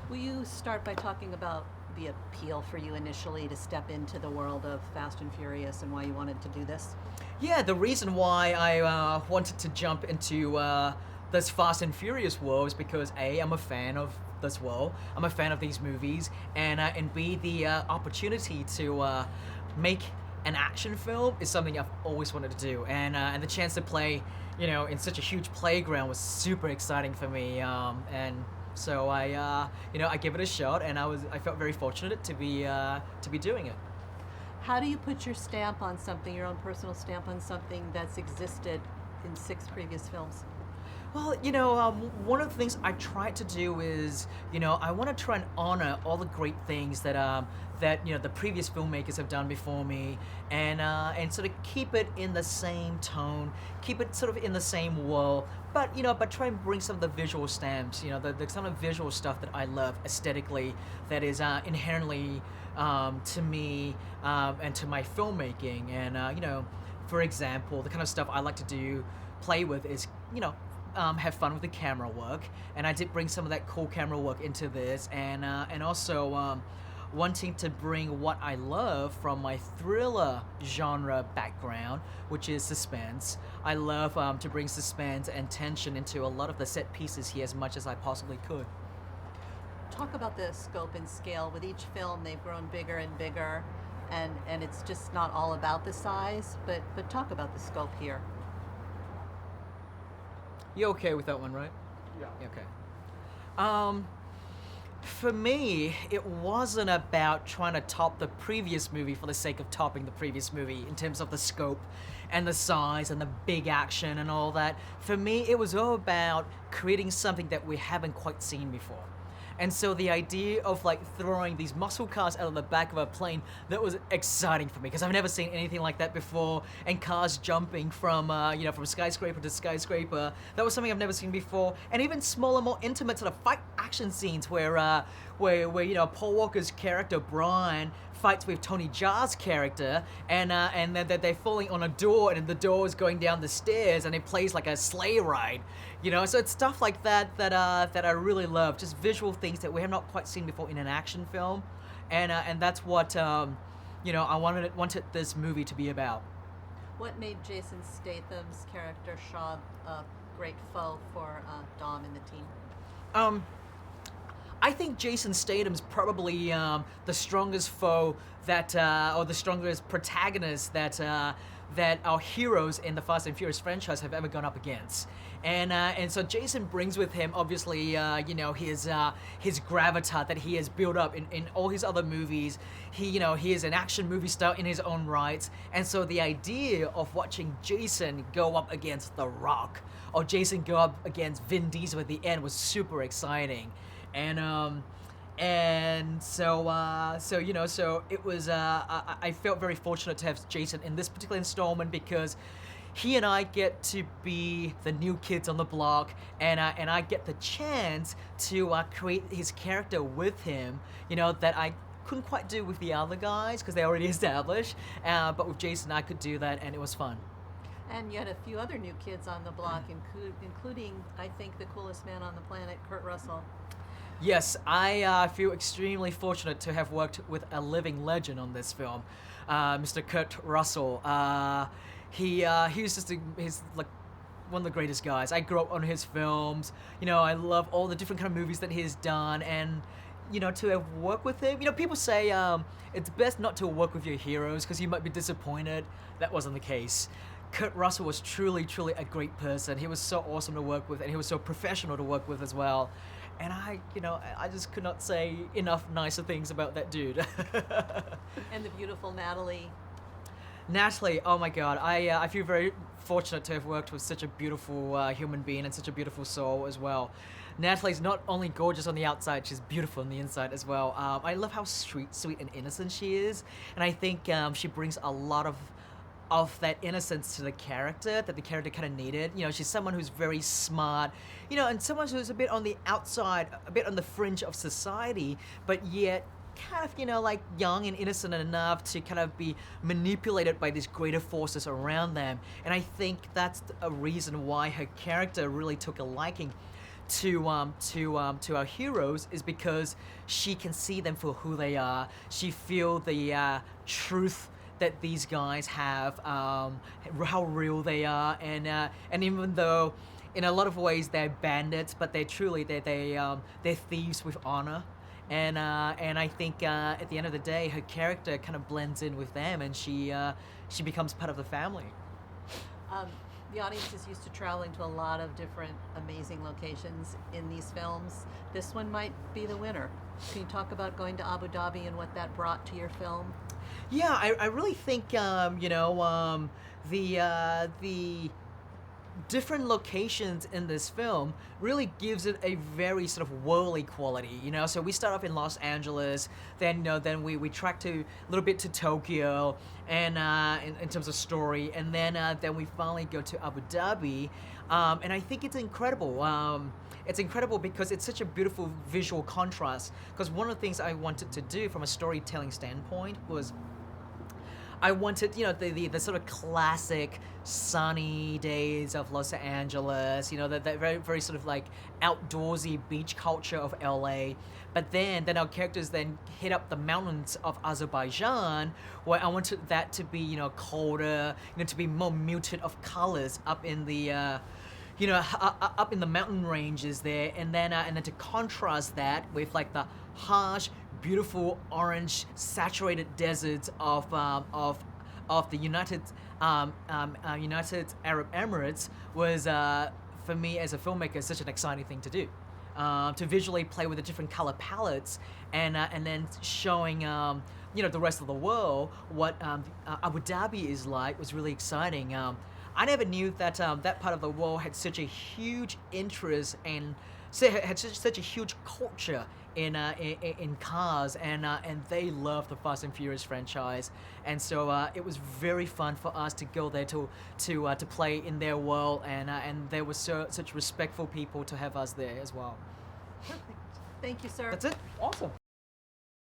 Will you start by talking about the appeal for you initially to step into the world of Fast and Furious and why you wanted to do this? Yeah, the reason why I wanted to jump into this Fast and Furious world is because A, I'm a fan of this world, I'm a fan of these movies, and B, the opportunity to make an action film is something I've always wanted to do, and the chance to play, in such a huge playground was super exciting for me, and so I gave it a shot, and I felt very fortunate to be doing it. How do you put your stamp on something, your own personal stamp on something that's existed in 6 previous films? Well, one of the things I try to do is, I want to try and honor all the great things that the previous filmmakers have done before me, and sort of keep it in the same tone, keep it sort of in the same world, but try and bring some of the visual stamps, the some of the visual stuff that I love aesthetically, that is inherently to me and to my filmmaking, and for example, the kind of stuff I like to do play with is have fun with the camera work, and I did bring some of that cool camera work into this, and also wanting to bring what I love from my thriller genre background, which is suspense. I love to bring suspense and tension into a lot of the set pieces here as much as I possibly could. Talk about the scope and scale. With each film, they've grown bigger and bigger, and it's just not all about the size, but talk about the scope here. You okay with that one, right? Yeah. Okay. Um, for me, it wasn't about trying to top the previous movie for the sake of topping the previous movie in terms of the scope and the size and the big action and all that. For me, it was all about creating something that we haven't quite seen before. And so the idea of like throwing these muscle cars out of the back of a plane, that was exciting for me because I've never seen anything like that before. And cars jumping from from skyscraper to skyscraper, that was something I've never seen before. And even smaller, more intimate sort of fight action scenes where Paul Walker's character Brian fights with Tony Jaa's character, and they're falling on a door, and the door is going down the stairs, and it plays like a sleigh ride, So it's stuff like that I really love, just visual things that we have not quite seen before in an action film, and that's what I wanted this movie to be about. What made Jason Statham's character Shaw a great foe for Dom and the team? Um, I think Jason Statham's probably the strongest foe or the strongest protagonist that our heroes in the Fast and Furious franchise have ever gone up against. And so Jason brings with him, obviously, his gravitas that he has built up in all his other movies. He is an action movie star in his own right. And so the idea of watching Jason go up against The Rock, or Jason go up against Vin Diesel at the end, was super exciting. So it was. I felt very fortunate to have Jason in this particular installment because he and I get to be the new kids on the block, and I get the chance to create his character with him. That I couldn't quite do with the other guys because they already established. But with Jason, I could do that, and it was fun. And you had a few other new kids on the block, including, I think, the coolest man on the planet, Kurt Russell. Yes, I feel extremely fortunate to have worked with a living legend on this film, Mr. Kurt Russell. He's just he's like one of the greatest guys. I grew up on his films. I love all the different kind of movies that he's done, and to have worked with him. People say it's best not to work with your heroes because you might be disappointed. That wasn't the case. Kurt Russell was truly, truly a great person. He was so awesome to work with, and he was so professional to work with as well. And I just could not say enough nicer things about that dude. And the beautiful Natalie. Natalie, oh my God, I feel very fortunate to have worked with such a beautiful human being and such a beautiful soul as well. Natalie's not only gorgeous on the outside, she's beautiful on the inside as well. I love how sweet and innocent she is, and I think she brings a lot of that innocence to the character that the character kind of needed. She's someone who's very smart, and someone who's a bit on the outside, a bit on the fringe of society, but yet kind of, like young and innocent enough to kind of be manipulated by these greater forces around them. And I think that's a reason why her character really took a liking to our heroes is because she can see them for who they are. She feel the truth that these guys have, how real they are, and even though in a lot of ways they're bandits, but they're thieves with honor. And I think at the end of the day, her character kind of blends in with them, and she becomes part of the family. The audience is used to traveling to a lot of different amazing locations in these films. This one might be the winner. Can you talk about going to Abu Dhabi and what that brought to your film? Yeah, I really think the different locations in this film really gives it a very sort of worldly quality, so we start off in Los Angeles, then then we track to a little bit to Tokyo, and in terms of story, and then we finally go to Abu Dhabi, and I think it's incredible because it's such a beautiful visual contrast, because one of the things I wanted to do from a storytelling standpoint was I wanted, the sort of classic sunny days of Los Angeles, that very, very sort of like outdoorsy beach culture of LA. But then our characters then hit up the mountains of Azerbaijan, where I wanted that to be, colder, to be more muted of colors up in the, up in the mountain ranges there, and then to contrast that with like the harsh, beautiful orange saturated deserts of the United Arab Emirates was for me as a filmmaker such an exciting thing to do, to visually play with the different color palettes, and then showing the rest of the world what Abu Dhabi is like was really exciting. I never knew that that part of the world had such a huge interest and had such a huge culture in cars, and they love the Fast and Furious franchise, and so it was very fun for us to go there to play in their world, and there were such respectful people to have us there as well. Perfect. Thank you, sir. That's it. Awesome.